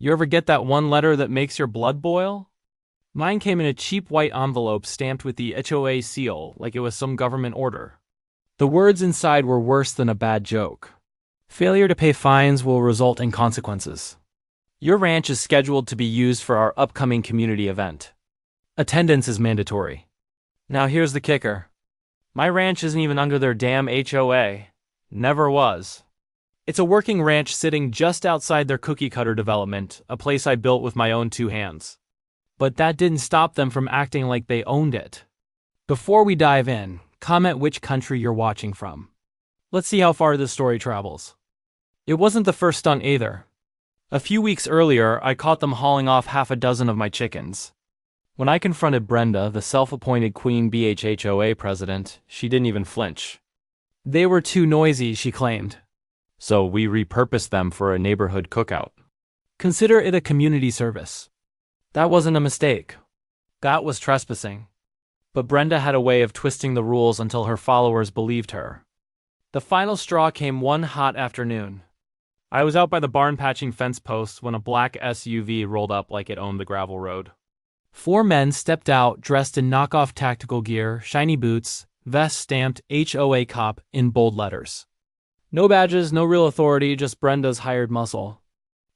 You ever get that one letter that makes your blood boil? Mine came in a cheap white envelope stamped with the HOA seal like it was some government order. The words inside were worse than a bad joke. Failure to pay fines will result in consequences. Your ranch is scheduled to be used for our upcoming community event. Attendance is mandatory. Now here's the kicker. My ranch isn't even under their damn HOA. Never was. It's a working ranch sitting just outside their cookie-cutter development, a place I built with my own 2 hands. But that didn't stop them from acting like they owned it. Before we dive in, comment which country you're watching from. Let's see how far this story travels. It wasn't the first stunt either. A few weeks earlier, I caught them hauling off half a dozen of my chickens. When I confronted Brenda, the self-appointed Queen BHHOA president, she didn't even flinch. They were too noisy, she claimed. So we repurposed them for a neighborhood cookout. Consider it a community service. That wasn't a mistake. That was trespassing. But Brenda had a way of twisting the rules until her followers believed her. The final straw came one hot afternoon. I was out by the barn patching fence posts when a black SUV rolled up like it owned the gravel road. 4 men stepped out dressed in knockoff tactical gear, shiny boots, vests stamped HOA cop in bold letters. No badges, no real authority, just Brenda's hired muscle.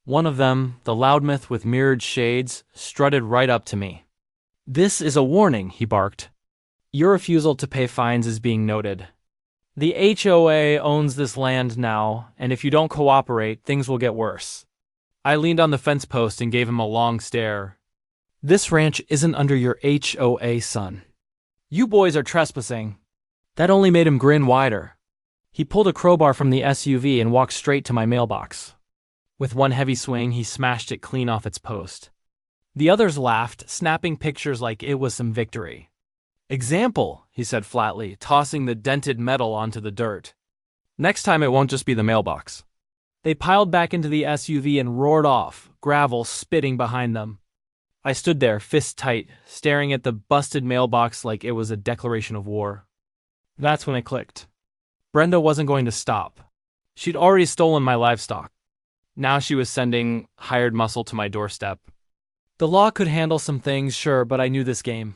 One of them, the loudmouth with mirrored shades, strutted right up to me. "This is a warning," he barked. "Your refusal to pay fines is being noted. The HOA owns this land now, and if you don't cooperate, things will get worse." I leaned on the fence post and gave him a long stare. "This ranch isn't under your HOA, son. You boys are trespassing." That only made him grin wider. He pulled a crowbar from the SUV and walked straight to my mailbox. With one heavy swing, he smashed it clean off its post. The others laughed, snapping pictures like it was some victory. "Example," he said flatly, tossing the dented metal onto the dirt. "Next time it won't just be the mailbox." They piled back into the SUV and roared off, gravel spitting behind them. I stood there, fists tight, staring at the busted mailbox like it was a declaration of war. That's when it clicked. Brenda wasn't going to stop. She'd already stolen my livestock. Now she was sending hired muscle to my doorstep. The law could handle some things, sure, but I knew this game.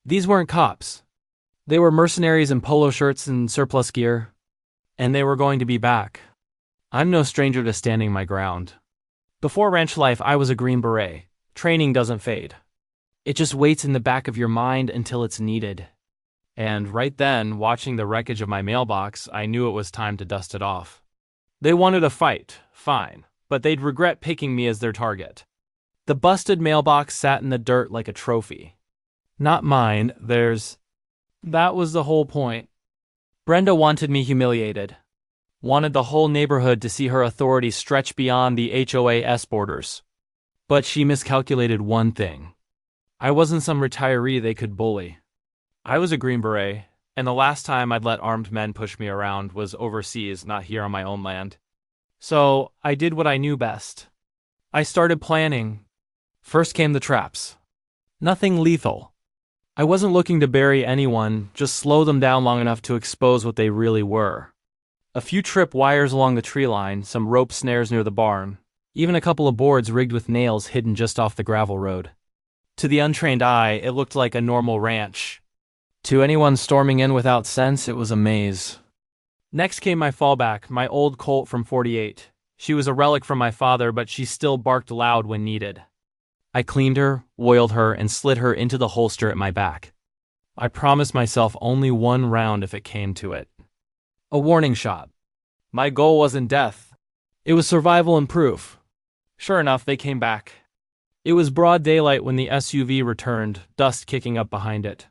These weren't cops. They were mercenaries in polo shirts and surplus gear. And they were going to be back. I'm no stranger to standing my ground. Before ranch life, I was a Green Beret. Training doesn't fade. It just waits in the back of your mind until it's needed. And right then, watching the wreckage of my mailbox, I knew it was time to dust it off. They wanted a fight, fine, but they'd regret picking me as their target. The busted mailbox sat in the dirt like a trophy. Not mine, theirs. That was the whole point. Brenda wanted me humiliated. Wanted the whole neighborhood to see her authority stretch beyond the HOA's borders. But she miscalculated one thing. I wasn't some retiree they could bully. I was a Green Beret, and the last time I'd let armed men push me around was overseas, not here on my own land. So I did what I knew best. I started planning. First came the traps. Nothing lethal. I wasn't looking to bury anyone, just slow them down long enough to expose what they really were. A few trip wires along the tree line, some rope snares near the barn, even a couple of boards rigged with nails hidden just off the gravel road. To the untrained eye, it looked like a normal ranch. To anyone storming in without sense, it was a maze. Next came my fallback, my old Colt from 48. She was a relic from my father, but she still barked loud when needed. I cleaned her, oiled her, and slid her into the holster at my back. I promised myself only one round if it came to it. A warning shot. My goal wasn't death. It was survival and proof. Sure enough, they came back. It was broad daylight when the SUV returned, dust kicking up behind it.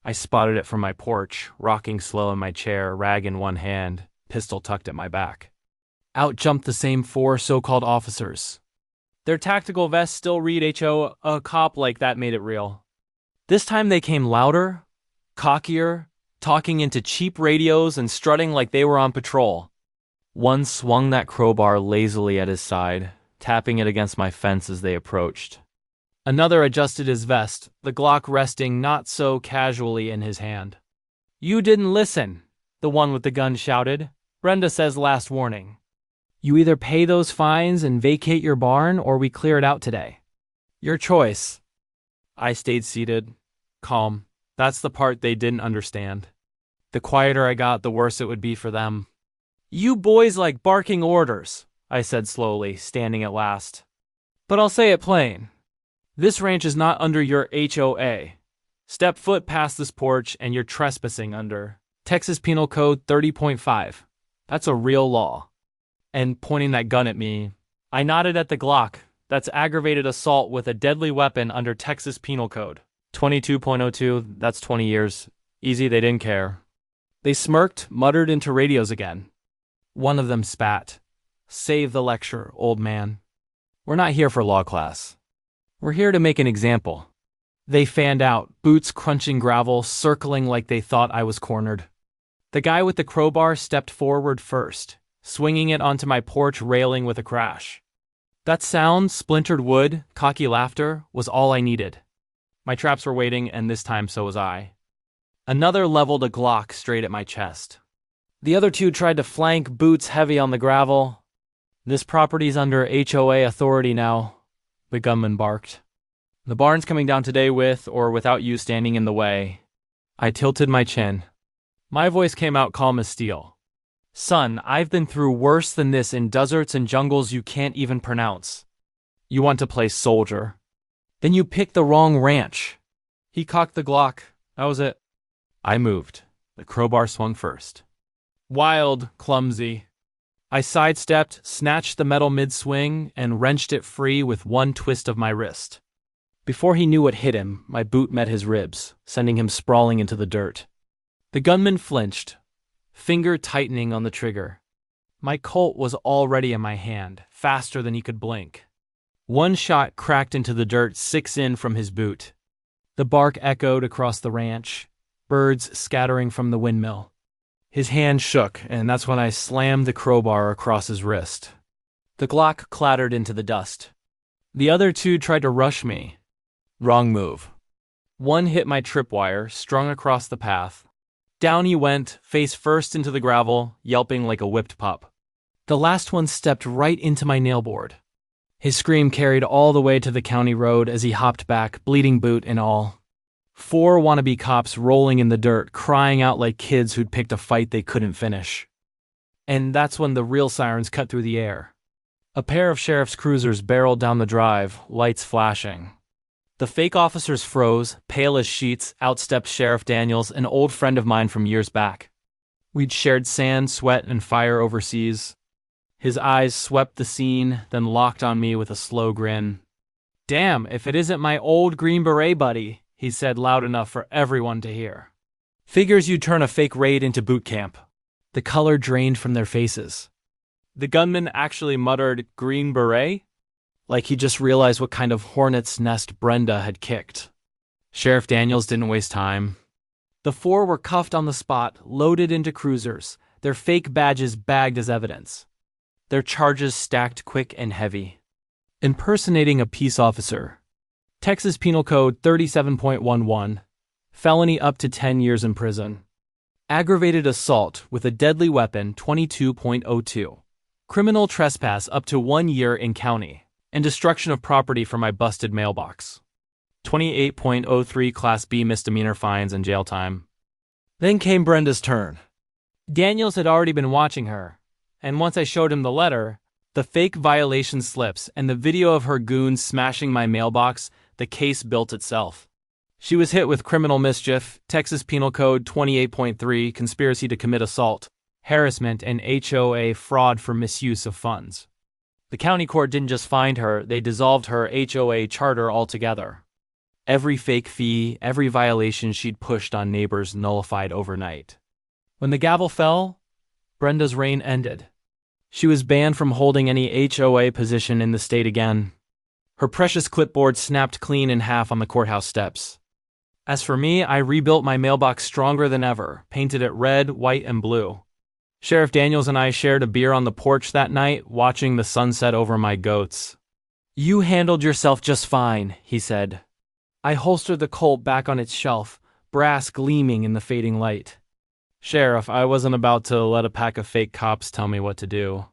I spotted it from my porch, rocking slow in my chair, rag in one hand, pistol tucked at my back. Out jumped the same 4 so-called officers. Their tactical vests still read HO, a cop like that made it real. This time they came louder, cockier, talking into cheap radios and strutting like they were on patrol. One swung that crowbar lazily at his side, tapping it against my fence as they approached. Another adjusted his vest, the Glock resting not so casually in his hand. "You didn't listen," the one with the gun shouted. "Brenda says last warning." You either pay those fines and vacate your barn, or we clear it out today. Your choice. I stayed seated, calm. That's the part they didn't understand. The quieter I got, the worse it would be for them. You boys like barking orders, I said slowly, standing at last. But I'll say it plain. This ranch is not under your HOA. Step foot past this porch and you're trespassing under Texas Penal Code 30.5. That's a real law. And pointing that gun at me, I nodded at the Glock. That's aggravated assault with a deadly weapon under Texas Penal Code 22.02. That's 20 years. Easy, they didn't care. They smirked, muttered into radios again. One of them spat. Save the lecture, old man. We're not here for law class. We're here to make an example. They fanned out, boots crunching gravel, circling like they thought I was cornered. The guy with the crowbar stepped forward first, swinging it onto my porch railing with a crash. That sound, splintered wood, cocky laughter, was all I needed. My traps were waiting, and this time so was I. Another leveled a Glock straight at my chest. The other two tried to flank, boots heavy on the gravel. This property's under HOA authority now, the gunman barked. The barn's coming down today with or without you standing in the way. I tilted my chin. My voice came out calm as steel. Son, I've been through worse than this in deserts and jungles you can't even pronounce. You want to play soldier? Then you picked the wrong ranch. He cocked the Glock. That was it. I moved. The crowbar swung first. Wild, clumsy. I sidestepped, snatched the metal mid-swing, and wrenched it free with one twist of my wrist. Before he knew what hit him, my boot met his ribs, sending him sprawling into the dirt. The gunman flinched, finger tightening on the trigger. My Colt was already in my hand, faster than he could blink. One shot cracked into the dirt 6 in from his boot. The bark echoed across the ranch, birds scattering from the windmill. His hand shook, and that's when I slammed the crowbar across his wrist. The Glock clattered into the dust. The other two tried to rush me. Wrong move. One hit my tripwire, strung across the path. Down he went, face first into the gravel, yelping like a whipped pup. The last one stepped right into my nailboard. His scream carried all the way to the county road as he hopped back, bleeding boot and all. 4 wannabe cops rolling in the dirt, crying out like kids who'd picked a fight they couldn't finish. And that's when the real sirens cut through the air. A pair of sheriff's cruisers barreled down the drive, lights flashing. The fake officers froze, pale as sheets, outstepped Sheriff Daniels, an old friend of mine from years back. We'd shared sand, sweat, and fire overseas. His eyes swept the scene, then locked on me with a slow grin. Damn, if it isn't my old Green Beret buddy, he said loud enough for everyone to hear. Figures you'd turn a fake raid into boot camp. The color drained from their faces. The gunman actually muttered, Green Beret? Like he just realized what kind of hornet's nest Brenda had kicked. Sheriff Daniels didn't waste time. The 4 were cuffed on the spot, loaded into cruisers, their fake badges bagged as evidence. Their charges stacked quick and heavy. Impersonating a peace officer. Texas Penal Code 37.11. Felony up to 10 years in prison. Aggravated assault with a deadly weapon 22.02. Criminal trespass up to 1 year in county. And destruction of property for my busted mailbox. 28.03 Class B misdemeanor fines and jail time. Then came Brenda's turn. Daniels had already been watching her, and once I showed him the letter, the fake violation slips, and the video of her goons smashing my mailbox, the case built itself. She was hit with criminal mischief, Texas Penal Code 28.3, conspiracy to commit assault, harassment, and HOA fraud for misuse of funds. The county court didn't just find her, they dissolved her HOA charter altogether. Every fake fee, every violation she'd pushed on neighbors nullified overnight. When the gavel fell, Brenda's reign ended. She was banned from holding any HOA position in the state again. Her precious clipboard snapped clean in half on the courthouse steps. As for me, I rebuilt my mailbox stronger than ever, painted it red, white, and blue. Sheriff Daniels and I shared a beer on the porch that night, watching the sunset over my goats. You handled yourself just fine, he said. I holstered the Colt back on its shelf, brass gleaming in the fading light. Sheriff, I wasn't about to let a pack of fake cops tell me what to do.